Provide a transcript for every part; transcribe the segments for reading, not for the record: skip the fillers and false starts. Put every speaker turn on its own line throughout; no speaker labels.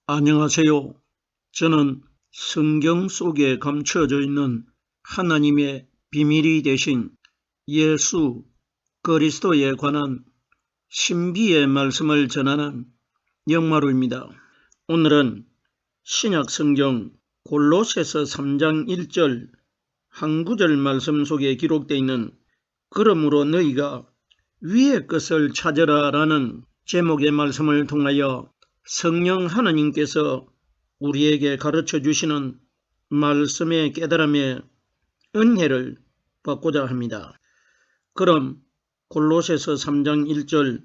안녕하세요. 저는 성경 속에 감춰져 있는 하나님의 비밀이 되신 예수 그리스도에 관한 신비의 말씀을 전하는 영마루입니다. 오늘은 신약 성경 골로새서 3장 1절 한 구절 말씀 속에 기록되어 있는 그러므로 너희가 위의 것을 찾으라 라는 제목의 말씀을 통하여 성령 하나님께서 우리에게 가르쳐 주시는 말씀의 깨달음의 은혜를 받고자 합니다. 그럼 골로새서 3장 1절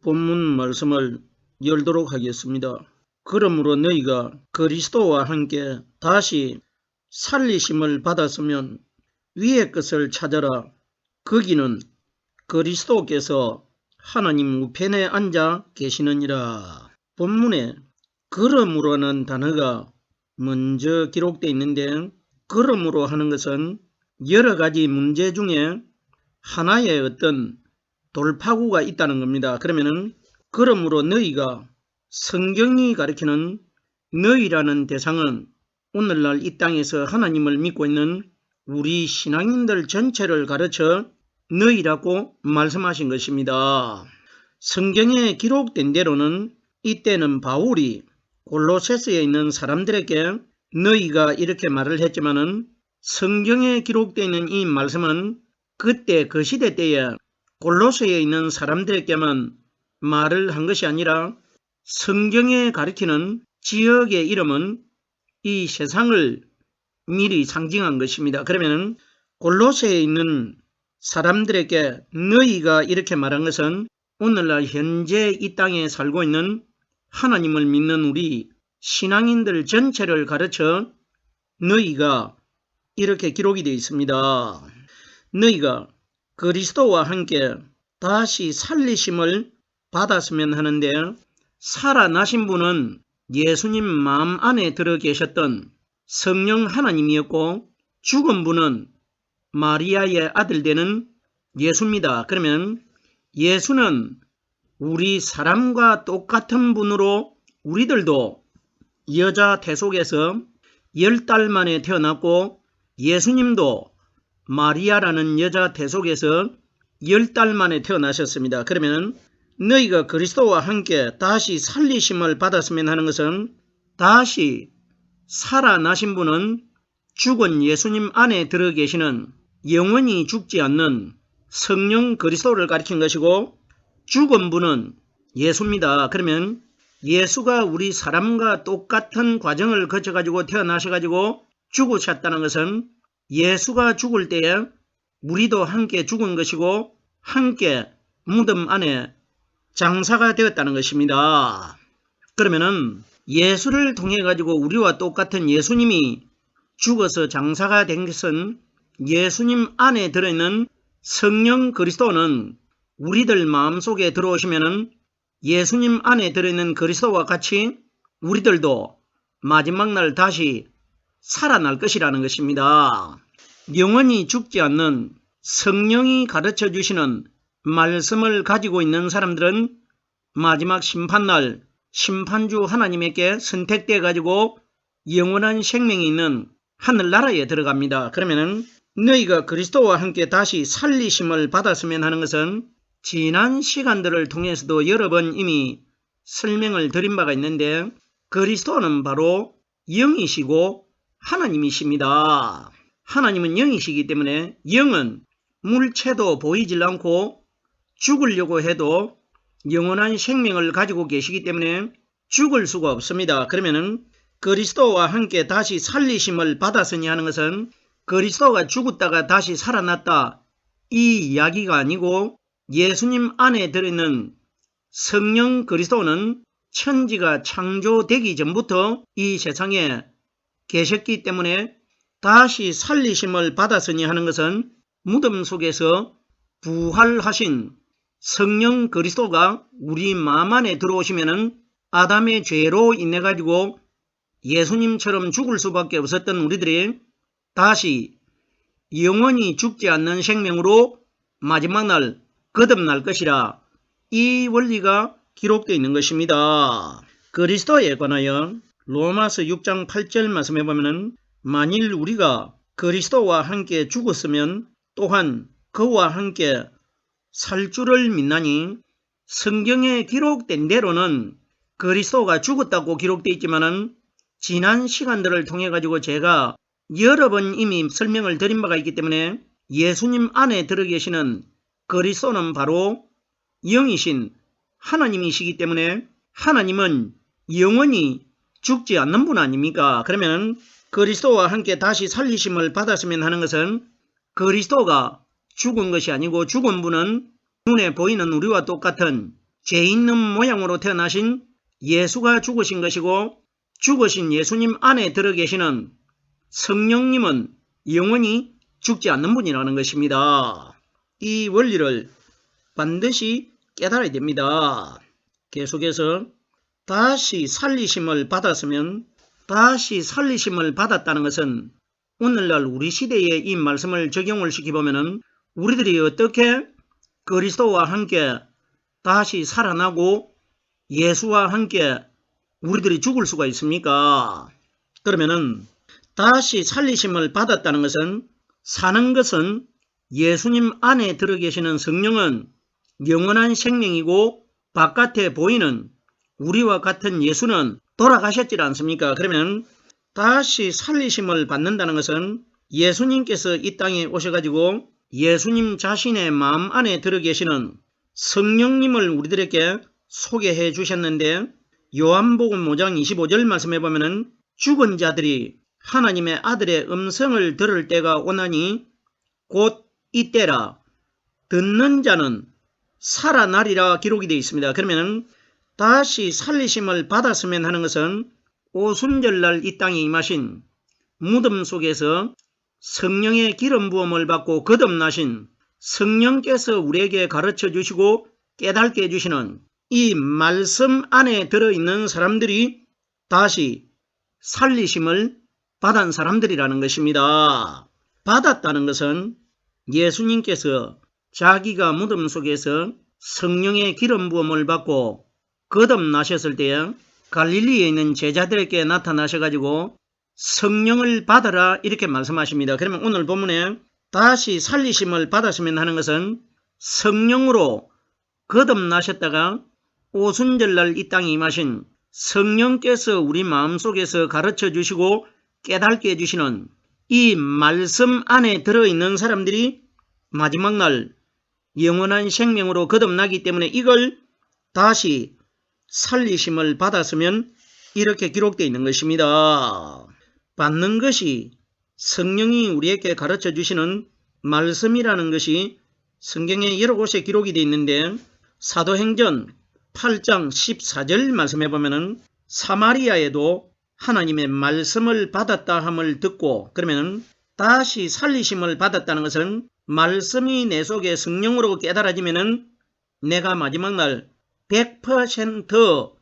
본문 말씀을 열도록 하겠습니다. 그러므로 너희가 그리스도와 함께 다시 살리심을 받았으면 위의 것을 찾아라. 거기는 그리스도께서 하나님 우편에 앉아 계시느니라. 본문에 그러므로는 단어가 먼저 기록되어 있는데, 그러므로 하는 것은 여러 가지 문제 중에 하나의 어떤 돌파구가 있다는 겁니다. 그러면은 그러므로 너희가, 성경이 가리키는 너희라는 대상은 오늘날 이 땅에서 하나님을 믿고 있는 우리 신앙인들 전체를 가르쳐 너희라고 말씀하신 것입니다. 성경에 기록된 대로는 이때는 바울이 골로새서에 있는 사람들에게 너희가 이렇게 말을 했지만은, 성경에 기록되어 있는 이 말씀은 그때 그 시대 때에 골로새에 있는 사람들에게만 말을 한 것이 아니라 성경에 가리키는 지역의 이름은 이 세상을 미리 상징한 것입니다. 그러면 골로새에 있는 사람들에게 너희가 이렇게 말한 것은 오늘날 현재 이 땅에 살고 있는 하나님을 믿는 우리 신앙인들 전체를 가르쳐 너희가 이렇게 기록이 되어 있습니다. 너희가 그리스도와 함께 다시 살리심을 받았으면 하는데, 살아나신 분은 예수님 마음 안에 들어 계셨던 성령 하나님이었고, 죽은 분은 마리아의 아들 되는 예수입니다. 그러면 예수는 우리 사람과 똑같은 분으로 우리들도 여자 태속에서 10달 만에 태어났고, 예수님도 마리아라는 여자 태속에서 10달 만에 태어나셨습니다. 그러면 너희가 그리스도와 함께 다시 살리심을 받았으면 하는 것은, 다시 살아나신 분은 죽은 예수님 안에 들어 계시는 영원히 죽지 않는 성령 그리스도를 가리킨 것이고, 죽은 분은 예수입니다. 그러면 예수가 우리 사람과 똑같은 과정을 거쳐가지고 태어나셔가지고 죽으셨다는 것은 예수가 죽을 때에 우리도 함께 죽은 것이고 함께 무덤 안에 장사가 되었다는 것입니다. 그러면은 예수를 통해 가지고 우리와 똑같은 예수님이 죽어서 장사가 된 것은, 예수님 안에 들어있는 성령 그리스도는 우리들 마음속에 들어오시면은 예수님 안에 들어있는 그리스도와 같이 우리들도 마지막 날 다시 살아날 것이라는 것입니다. 영원히 죽지 않는 성령이 가르쳐 주시는 말씀을 가지고 있는 사람들은 마지막 심판날 심판주 하나님에게 선택돼 가지고 영원한 생명이 있는 하늘나라에 들어갑니다. 그러면은 너희가 그리스도와 함께 다시 살리심을 받았으면 하는 것은, 지난 시간들을 통해서도 여러 번 이미 설명을 드린 바가 있는데, 그리스도는 바로 영이시고 하나님이십니다. 하나님은 영이시기 때문에 영은 물체도 보이질 않고 죽으려고 해도 영원한 생명을 가지고 계시기 때문에 죽을 수가 없습니다. 그러면은 그리스도와 함께 다시 살리심을 받았으니 하는 것은 그리스도가 죽었다가 다시 살아났다, 이 이야기가 아니고, 예수님 안에 들어있는 성령 그리스도는 천지가 창조되기 전부터 이 세상에 계셨기 때문에 다시 살리심을 받았으니 하는 것은 무덤 속에서 부활하신 성령 그리스도가 우리 마음 안에 들어오시면은 아담의 죄로 인해 가지고 예수님처럼 죽을 수밖에 없었던 우리들이 다시 영원히 죽지 않는 생명으로 마지막 날 거듭날 것이라, 이 원리가 기록되어 있는 것입니다. 그리스도에 관하여 로마서 6장 8절 말씀해 보면은 만일 우리가 그리스도와 함께 죽었으면 또한 그와 함께 살 줄을 믿나니 성경에 기록된 대로는 그리스도가 죽었다고 기록되어 있지만은 지난 시간들을 통해 가지고 제가 여러 번 이미 설명을 드린 바가 있기 때문에 예수님 안에 들어 계시는 그리스도는 바로 영이신 하나님이시기 때문에 하나님은 영원히 죽지 않는 분 아닙니까? 그러면 그리스도와 함께 다시 살리심을 받았으면 하는 것은 그리스도가 죽은 것이 아니고 죽은 분은 눈에 보이는 우리와 똑같은 죄 있는 모양으로 태어나신 예수가 죽으신 것이고 죽으신 예수님 안에 들어 계시는 성령님은 영원히 죽지 않는 분이라는 것입니다. 이 원리를 반드시 깨달아야 됩니다. 계속해서 다시 살리심을 받았으면 다시 살리심을 받았다는 것은 오늘날 우리 시대에 이 말씀을 적용을 시켜보면 우리들이 어떻게 그리스도와 함께 다시 살아나고 예수와 함께 우리들이 죽을 수가 있습니까? 그러면은 다시 살리심을 받았다는 것은 사는 것은 예수님 안에 들어 계시는 성령은 영원한 생명이고 바깥에 보이는 우리와 같은 예수는 돌아가셨지 않습니까? 그러면 다시 살리심을 받는다는 것은 예수님께서 이 땅에 오셔가지고 예수님 자신의 마음 안에 들어 계시는 성령님을 우리들에게 소개해 주셨는데 요한복음 5장 25절 말씀해 보면은 죽은 자들이 하나님의 아들의 음성을 들을 때가 오나니 곧 이때라 듣는 자는 살아나리라 기록이 되어 있습니다. 그러면 다시 살리심을 받았으면 하는 것은 오순절날 이 땅에 임하신 무덤 속에서 성령의 기름 부음을 받고 거듭나신 성령께서 우리에게 가르쳐 주시고 깨닫게 해주시는 이 말씀 안에 들어있는 사람들이 다시 살리심을 받은 사람들이라는 것입니다. 받았다는 것은 예수님께서 자기가 무덤 속에서 성령의 기름 부음을 받고 거듭나셨을 때에 갈릴리에 있는 제자들에게 나타나셔가지고 성령을 받아라 이렇게 말씀하십니다. 그러면 오늘 본문에 다시 살리심을 받았으면 하는 것은 성령으로 거듭나셨다가 오순절날 이 땅에 임하신 성령께서 우리 마음속에서 가르쳐 주시고 깨닫게 해주시는 이 말씀 안에 들어있는 사람들이 마지막 날 영원한 생명으로 거듭나기 때문에 이걸 다시 살리심을 받았으면 이렇게 기록되어 있는 것입니다. 받는 것이 성령이 우리에게 가르쳐 주시는 말씀이라는 것이 성경에 여러 곳에 기록이 되어 있는데 사도행전 8장 14절 말씀해 보면은 사마리아에도 하나님의 말씀을 받았다 함을 듣고 그러면 다시 살리심을 받았다는 것은 말씀이 내 속에 성령으로 깨달아지면은 내가 마지막 날 100%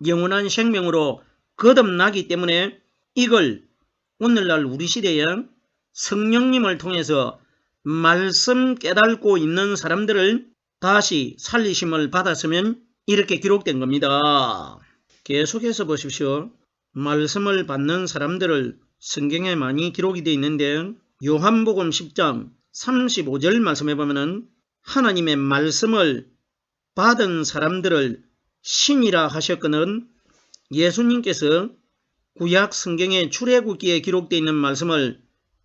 영원한 생명으로 거듭나기 때문에 이걸 오늘날 우리 시대에 성령님을 통해서 말씀 깨닫고 있는 사람들을 다시 살리심을 받았으면 이렇게 기록된 겁니다. 계속해서 보십시오. 말씀을 받는 사람들을 성경에 많이 기록이 되어 있는데 요한복음 10장 35절 말씀해 보면은 하나님의 말씀을 받은 사람들을 신이라 하셨거든 예수님께서 구약 성경의 출애굽기에 기록되어 있는 말씀을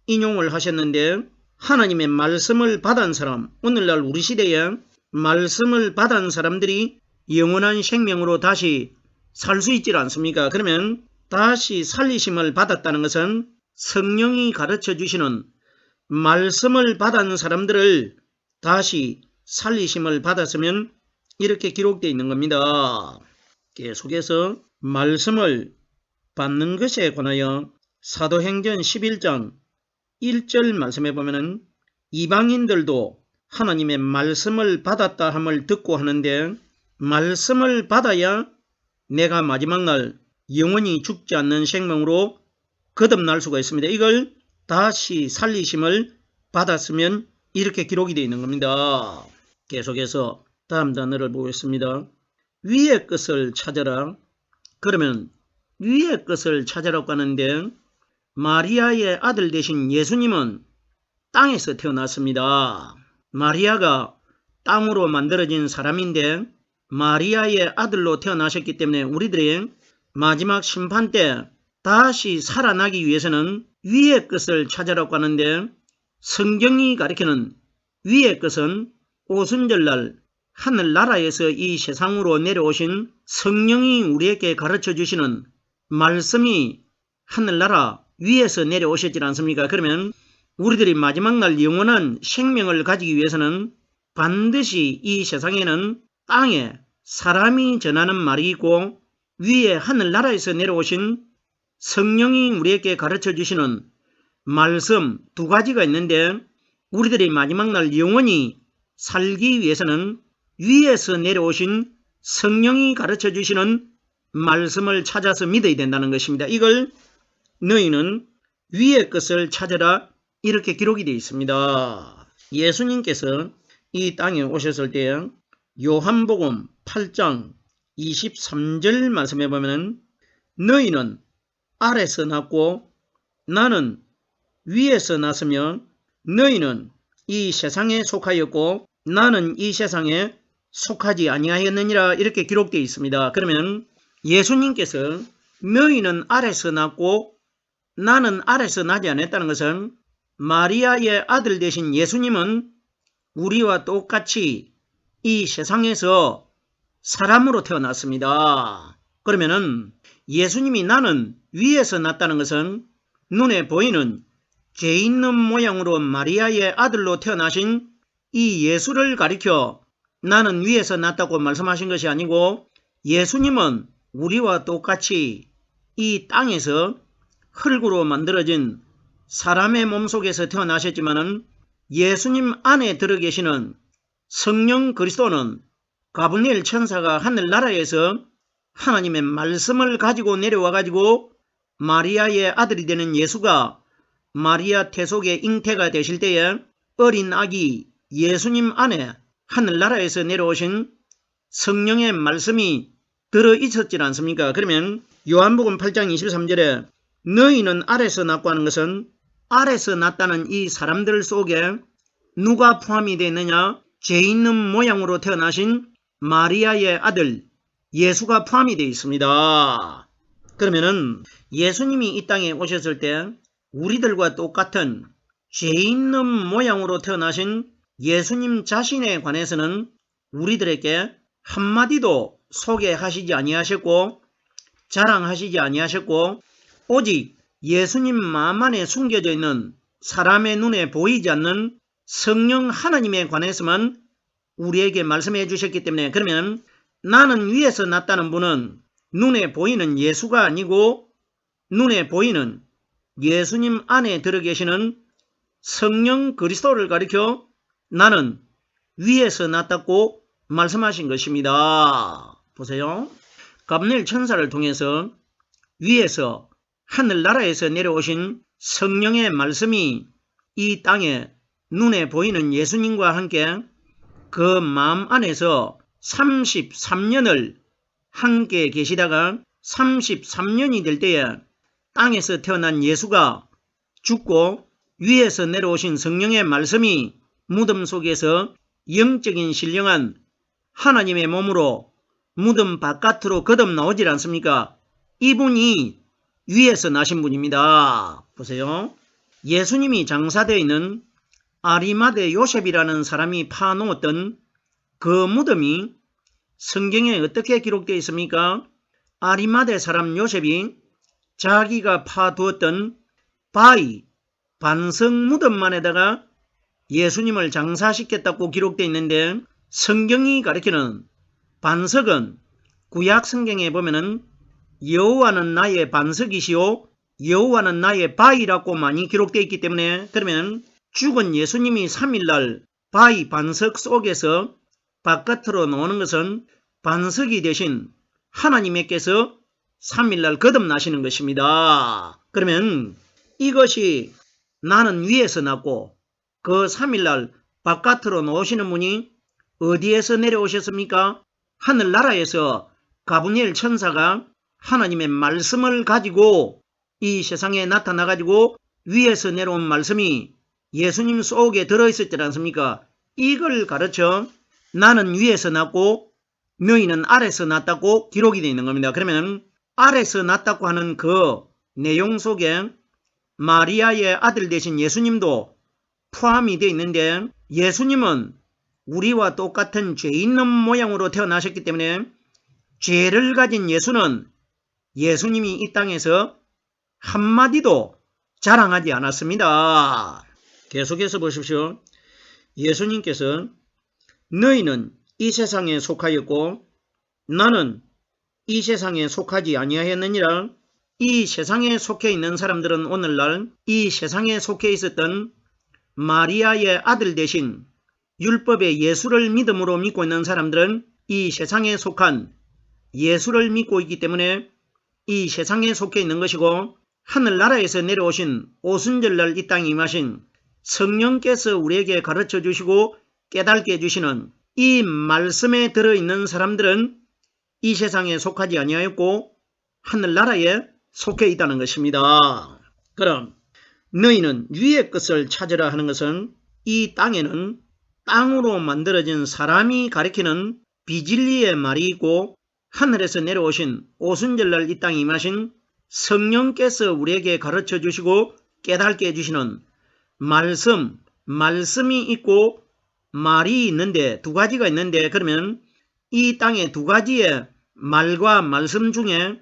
인용을 하셨는데 하나님의 말씀을 받은 사람 오늘날 우리 시대에 말씀을 받은 사람들이 영원한 생명으로 다시 살 수 있지 않습니까? 그러면 다시 살리심을 받았다는 것은 성령이 가르쳐 주시는 말씀을 받은 사람들을 다시 살리심을 받았으면 이렇게 기록되어 있는 겁니다. 계속해서 말씀을 받는 것에 관하여 사도행전 11장 1절 말씀해 보면은 이방인들도 하나님의 말씀을 받았다 함을 듣고 하는데 말씀을 받아야 내가 마지막 날 영원히 죽지 않는 생명으로 거듭날 수가 있습니다. 이걸 다시 살리심을 받았으면 이렇게 기록이 되어 있는 겁니다. 계속해서 다음 단어를 보겠습니다. 위의 것을 찾아라. 그러면 위의 것을 찾으라고 하는데 마리아의 아들 되신 예수님은 땅에서 태어났습니다. 마리아가 땅으로 만들어진 사람인데 마리아의 아들로 태어나셨기 때문에 우리들이 마지막 심판 때 다시 살아나기 위해서는 위의 것을 찾으라고 하는데 성경이 가리키는 위의 것은 오순절날 하늘나라에서 이 세상으로 내려오신 성령이 우리에게 가르쳐 주시는 말씀이 하늘나라 위에서 내려오셨지 않습니까? 그러면 우리들이 마지막 날 영원한 생명을 가지기 위해서는 반드시 이 세상에는 땅에 사람이 전하는 말이 있고 위에 하늘나라에서 내려오신 성령이 우리에게 가르쳐 주시는 말씀 두 가지가 있는데 우리들이 마지막 날 영원히 살기 위해서는 위에서 내려오신 성령이 가르쳐 주시는 말씀을 찾아서 믿어야 된다는 것입니다. 이걸 너희는 위의 것을 찾아라 이렇게 기록이 되어 있습니다. 예수님께서 이 땅에 오셨을 때 요한복음 8장 23절 말씀해 보면 너희는 아래서 났고 나는 위에서 났으며 너희는 이 세상에 속하였고 나는 이 세상에 속하지 아니하였느니라 이렇게 기록되어 있습니다. 그러면 예수님께서 너희는 아래서 났고 나는 아래서 나지 않았다는 것은 마리아의 아들 되신 예수님은 우리와 똑같이 이 세상에서 사람으로 태어났습니다. 그러면은 예수님이 나는 위에서 났다는 것은 눈에 보이는 죄 있는 모양으로 마리아의 아들로 태어나신 이 예수를 가리켜 나는 위에서 났다고 말씀하신 것이 아니고 예수님은 우리와 똑같이 이 땅에서 흙으로 만들어진 사람의 몸속에서 태어나셨지만은 예수님 안에 들어 계시는 성령 그리스도는 가브리엘 천사가 하늘나라에서 하나님의 말씀을 가지고 내려와 가지고 마리아의 아들이 되는 예수가 마리아 태속의 잉태가 되실 때에 어린 아기 예수님 안에 하늘나라에서 내려오신 성령의 말씀이 들어 있었지 않습니까? 그러면 요한복음 8장 23절에 너희는 아래서 났고 하는 것은 아래서 났다는 이 사람들 속에 누가 포함이 되어 있느냐? 죄 있는 모양으로 태어나신 마리아의 아들 예수가 포함이 되어 있습니다. 그러면은 예수님이 이 땅에 오셨을 때 우리들과 똑같은 죄 있는 모양으로 태어나신 예수님 자신에 관해서는 우리들에게 한마디도 소개하시지 아니하셨고 자랑하시지 아니하셨고 오직 예수님 마음 안에 숨겨져 있는 사람의 눈에 보이지 않는 성령 하나님에 관해서만 우리에게 말씀해 주셨기 때문에 그러면 나는 위에서 났다는 분은 눈에 보이는 예수가 아니고 눈에 보이는 예수님 안에 들어 계시는 성령 그리스도를 가리켜 나는 위에서 났다고 말씀하신 것입니다. 보세요. 가브리엘 천사를 통해서 위에서 하늘나라에서 내려오신 성령의 말씀이 이 땅에 눈에 보이는 예수님과 함께 그 마음 안에서 33년을 함께 계시다가 33년이 될 때에 땅에서 태어난 예수가 죽고 위에서 내려오신 성령의 말씀이 무덤 속에서 영적인 신령한 하나님의 몸으로 무덤 바깥으로 거듭 나오질 않습니까? 이분이 위에서 나신 분입니다. 보세요. 예수님이 장사되어 있는 아리마대 요셉이라는 사람이 파놓았던 그 무덤이 성경에 어떻게 기록되어 있습니까? 아리마대 사람 요셉이 자기가 파두었던 바위 반석 무덤만에다가 예수님을 장사시켰다고 기록되어 있는데 성경이 가리키는 반석은 구약 성경에 보면은 여호와는 나의 반석이시오 여호와는 나의 바위라고 많이 기록되어 있기 때문에 그러면 죽은 예수님이 3일날 바위 반석 속에서 바깥으로 나오는 것은 반석이 되신 하나님께서 3일날 거듭나시는 것입니다. 그러면 이것이 나는 위에서 났고 그 3일날 바깥으로 나오시는 분이 어디에서 내려오셨습니까? 하늘나라에서 가브리엘 천사가 하나님의 말씀을 가지고 이 세상에 나타나가지고 위에서 내려온 말씀이 예수님 속에 들어있었지 않습니까? 이걸 가르쳐 나는 위에서 났고 너희는 아래서 났다고 기록이 되어 있는 겁니다. 그러면 아래서 났다고 하는 그 내용 속에 마리아의 아들 되신 예수님도 포함이 되어 있는데, 예수님은 우리와 똑같은 죄 있는 모양으로 태어나셨기 때문에 죄를 가진 예수는 예수님이 이 땅에서 한마디도 자랑하지 않았습니다. 계속해서 보십시오. 예수님께서 너희는 이 세상에 속하였고 나는 이 세상에 속하지 아니하였느니라. 이 세상에 속해 있는 사람들은 오늘날 이 세상에 속해 있었던 마리아의 아들 대신 율법의 예수를 믿음으로 믿고 있는 사람들은 이 세상에 속한 예수를 믿고 있기 때문에 이 세상에 속해 있는 것이고, 하늘나라에서 내려오신 오순절날 이 땅에 임하신 성령께서 우리에게 가르쳐 주시고 깨닫게 해주시는 이 말씀에 들어있는 사람들은 이 세상에 속하지 아니하였고 하늘나라에 속해 있다는 것입니다. 그럼 너희는 위의 것을 찾으라 하는 것은 이 땅에는 땅으로 만들어진 사람이 가리키는 비진리의 말이 있고, 하늘에서 내려오신 오순절날 이 땅에 임하신 성령께서 우리에게 가르쳐 주시고 깨닫게 해주시는 말씀이 있고 말이 있는데, 두 가지가 있는데, 그러면 이 땅에 두 가지의 말과 말씀 중에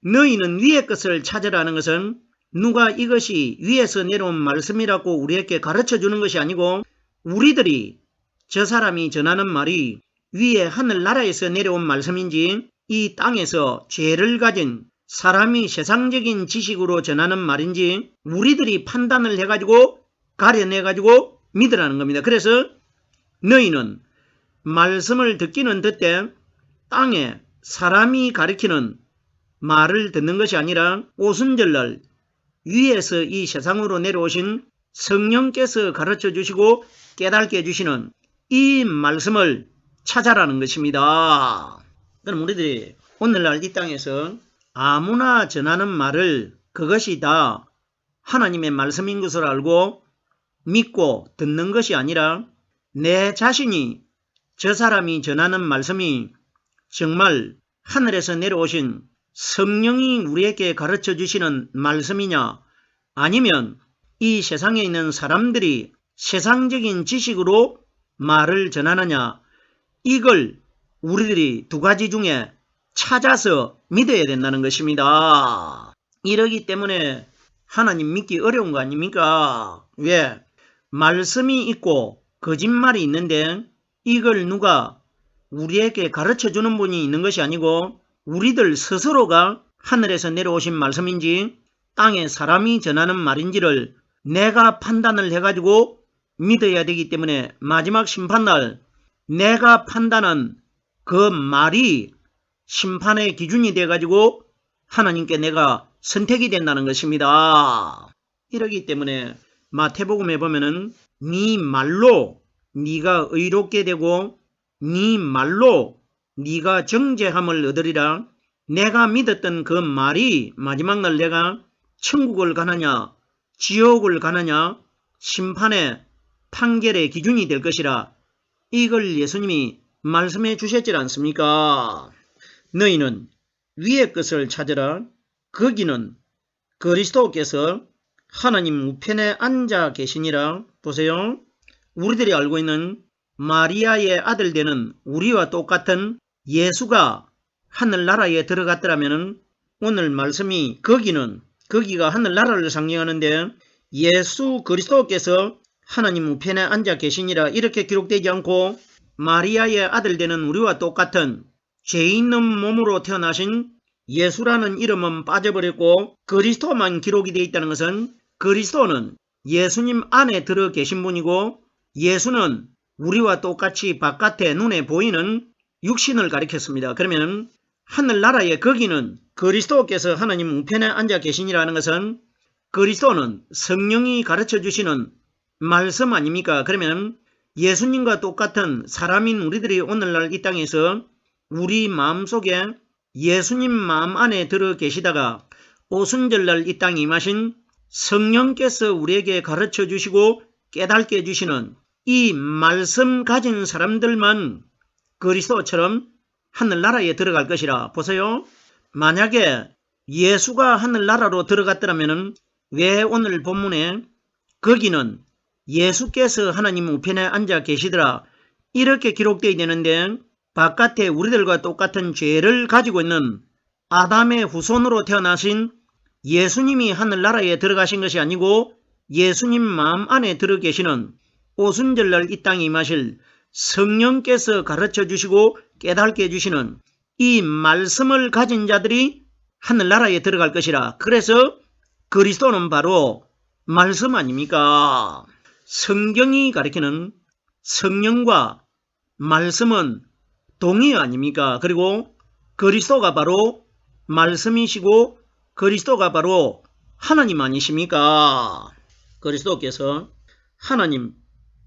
너희는 위의 것을 찾으라는 것은 누가 이것이 위에서 내려온 말씀이라고 우리에게 가르쳐 주는 것이 아니고, 우리들이 저 사람이 전하는 말이 위에 하늘나라에서 내려온 말씀인지 이 땅에서 죄를 가진 사람이 세상적인 지식으로 전하는 말인지 우리들이 판단을 해가지고 가려내가지고 믿으라는 겁니다. 그래서 너희는 말씀을 듣기는 듣되 땅에 사람이 가리키는 말을 듣는 것이 아니라 오순절날 위에서 이 세상으로 내려오신 성령께서 가르쳐 주시고 깨닫게 해주시는 이 말씀을 찾아라는 것입니다. 그럼 우리들이 오늘날 이 땅에서 아무나 전하는 말을 그것이 다 하나님의 말씀인 것을 알고 믿고 듣는 것이 아니라 내 자신이 저 사람이 전하는 말씀이 정말 하늘에서 내려오신 성령이 우리에게 가르쳐 주시는 말씀이냐, 아니면 이 세상에 있는 사람들이 세상적인 지식으로 말을 전하느냐, 이걸 우리들이 두 가지 중에 찾아서 믿어야 된다는 것입니다. 이러기 때문에 하나님 믿기 어려운 거 아닙니까? 왜? 말씀이 있고 거짓말이 있는데 이걸 누가 우리에게 가르쳐 주는 분이 있는 것이 아니고 우리들 스스로가 하늘에서 내려오신 말씀인지 땅에 사람이 전하는 말인지를 내가 판단을 해가지고 믿어야 되기 때문에 마지막 심판날 내가 판단한 그 말이 심판의 기준이 돼가지고 하나님께 내가 선택이 된다는 것입니다. 이러기 때문에 마태복음에 보면은 네 말로 네가 의롭게 되고 네 말로 네가 정죄함을 얻으리라. 내가 믿었던 그 말이 마지막 날 내가 천국을 가느냐 지옥을 가느냐 심판의 판결의 기준이 될 것이라. 이걸 예수님이 말씀해 주셨지 않습니까? 너희는 위의 것을 찾으라. 거기는 그리스도께서 하나님 우편에 앉아 계시니라. 보세요. 우리들이 알고 있는 마리아의 아들 되는 우리와 똑같은 예수가 하늘나라에 들어갔더라면 오늘 말씀이 거기가 하늘나라를 상징하는데 예수 그리스도께서 하나님 우편에 앉아 계시니라 이렇게 기록되지 않고 마리아의 아들 되는 우리와 똑같은 죄 있는 몸으로 태어나신 예수라는 이름은 빠져버렸고 그리스도만 기록이 되어 있다는 것은 그리스도는 예수님 안에 들어 계신 분이고 예수는 우리와 똑같이 바깥에 눈에 보이는 육신을 가리켰습니다. 그러면 하늘나라의 거기는 그리스도께서 하나님 우편에 앉아 계시니라는 것은 그리스도는 성령이 가르쳐 주시는 말씀 아닙니까? 그러면 예수님과 똑같은 사람인 우리들이 오늘날 이 땅에서 우리 마음속에 예수님 마음 안에 들어 계시다가 오순절날 이 땅에 임하신 성령께서 우리에게 가르쳐 주시고 깨닫게 해주시는 이 말씀 가진 사람들만 그리스도처럼 하늘나라에 들어갈 것이라. 보세요. 만약에 예수가 하늘나라로 들어갔더라면 왜 오늘 본문에 거기는 예수께서 하나님 우편에 앉아 계시더라 이렇게 기록되어야 되는데 바깥에 우리들과 똑같은 죄를 가지고 있는 아담의 후손으로 태어나신 예수님이 하늘나라에 들어가신 것이 아니고 예수님 마음 안에 들어 계시는 오순절날 이 땅에 임하실 성령께서 가르쳐 주시고 깨닫게 해주시는 이 말씀을 가진 자들이 하늘나라에 들어갈 것이라. 그래서 그리스도는 바로 말씀 아닙니까? 성경이 가리키는 성령과 말씀은 동의 아닙니까? 그리고 그리스도가 바로 말씀이시고 그리스도가 바로 하나님 아니십니까? 그리스도께서 하나님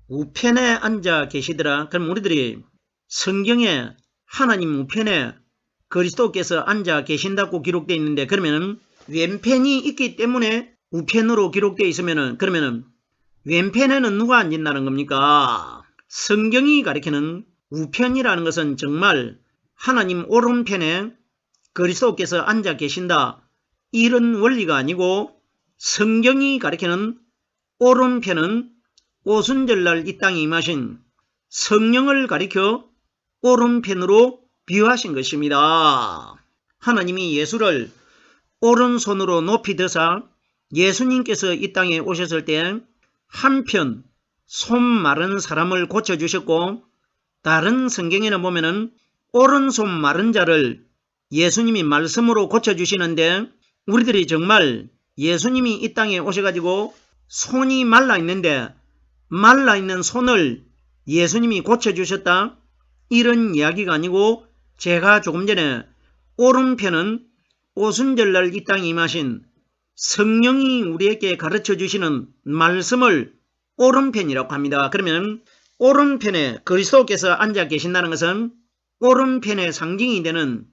우편에 앉아 계시더라. 그럼 우리들이 성경에 하나님 우편에 그리스도께서 앉아 계신다고 기록되어 있는데 그러면 왼편이 있기 때문에 우편으로 기록되어 있으면 그러면 왼편에는 누가 앉는다는 겁니까? 성경이 가리키는 우편이라는 것은 정말 하나님 오른편에 그리스도께서 앉아 계신다 이런 원리가 아니고 성경이 가리키는 오른편은 오순절날 이 땅에 임하신 성령을 가리켜 오른편으로 비유하신 것입니다. 하나님이 예수를 오른손으로 높이 드사 예수님께서 이 땅에 오셨을 때 한편 손 마른 사람을 고쳐주셨고 다른 성경에는 보면은 오른손 마른 자를 예수님이 말씀으로 고쳐주시는데 우리들이 정말 예수님이 이 땅에 오셔가지고 손이 말라있는데 말라있는 손을 예수님이 고쳐주셨다 이런 이야기가 아니고 제가 조금 전에 오른편은 오순절날 이 땅에 임하신 성령이 우리에게 가르쳐 주시는 말씀을 오른편이라고 합니다. 그러면 오른편에 그리스도께서 앉아 계신다는 것은 오른편의 상징이 되는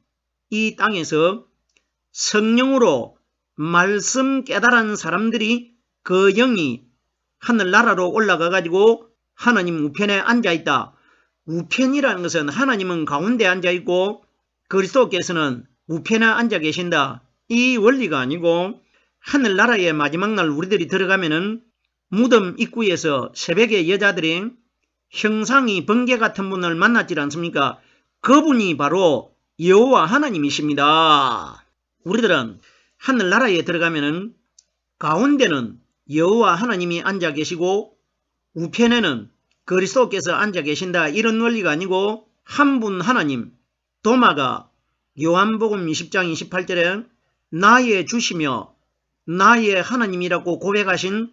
이 땅에서 성령으로 말씀 깨달은 사람들이 그 영이 하늘나라로 올라가 가지고 하나님 우편에 앉아있다. 우편이라는 것은 하나님은 가운데 앉아있고 그리스도께서는 우편에 앉아 계신다. 이 원리가 아니고 하늘나라의 마지막 날 우리들이 들어가면은 무덤 입구에서 새벽에 여자들이 형상이 번개 같은 분을 만났지 않습니까? 그분이 바로 여호와 하나님이십니다. 우리들은 하늘나라에 들어가면은 가운데는 여호와 하나님이 앉아 계시고 우편에는 그리스도께서 앉아 계신다 이런 원리가 아니고 한 분 하나님 도마가 요한복음 20장 28절에 나의 주시며 나의 하나님이라고 고백하신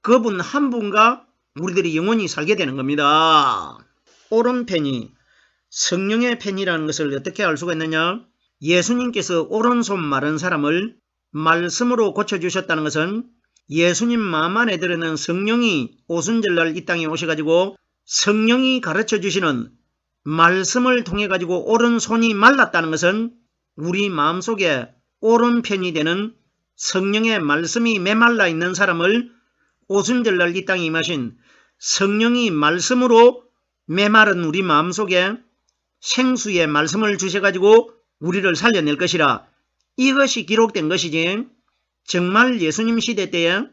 그분 한 분과 우리들이 영원히 살게 되는 겁니다. 오른편이 성령의 편이라는 것을 어떻게 알 수가 있느냐? 예수님께서 오른손 마른 사람을 말씀으로 고쳐주셨다는 것은 예수님 마음 안에 들어있는 성령이 오순절날 이 땅에 오셔가지고 성령이 가르쳐주시는 말씀을 통해 가지고 오른손이 말랐다는 것은 우리 마음속에 오른편이 되는 성령의 말씀이 메말라 있는 사람을 오순절날 이 땅에 임하신 성령이 말씀으로 메마른 우리 마음속에 생수의 말씀을 주셔가지고 우리를 살려낼 것이라. 이것이 기록된 것이지 정말 예수님 시대 때에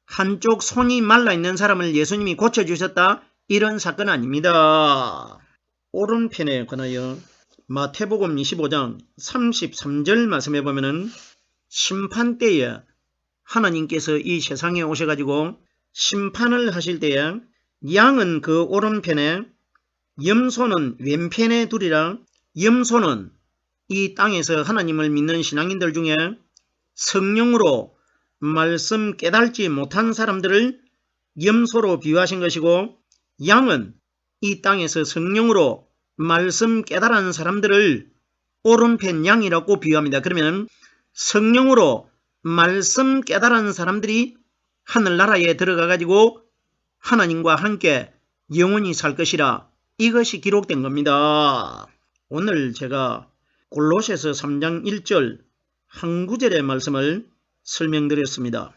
한쪽 손이 말라있는 사람을 예수님이 고쳐주셨다 이런 사건 아닙니다. 오른편에 관하여 마태복음 25장 33절 말씀해 보면은 심판 때에 하나님께서 이 세상에 오셔가지고 심판을 하실 때에 양은 그 오른편에 염소는 왼편에 두리라. 염소는 이 땅에서 하나님을 믿는 신앙인들 중에 성령으로 말씀 깨달지 못한 사람들을 염소로 비유하신 것이고 양은 이 땅에서 성령으로 말씀 깨달은 사람들을 오른편 양이라고 비유합니다. 그러면 성령으로 말씀 깨달은 사람들이 하늘나라에 들어가 가지고 하나님과 함께 영원히 살 것이라. 이것이 기록된 겁니다. 오늘 제가 골로새서 3장 1절 한 구절의 말씀을 설명드렸습니다.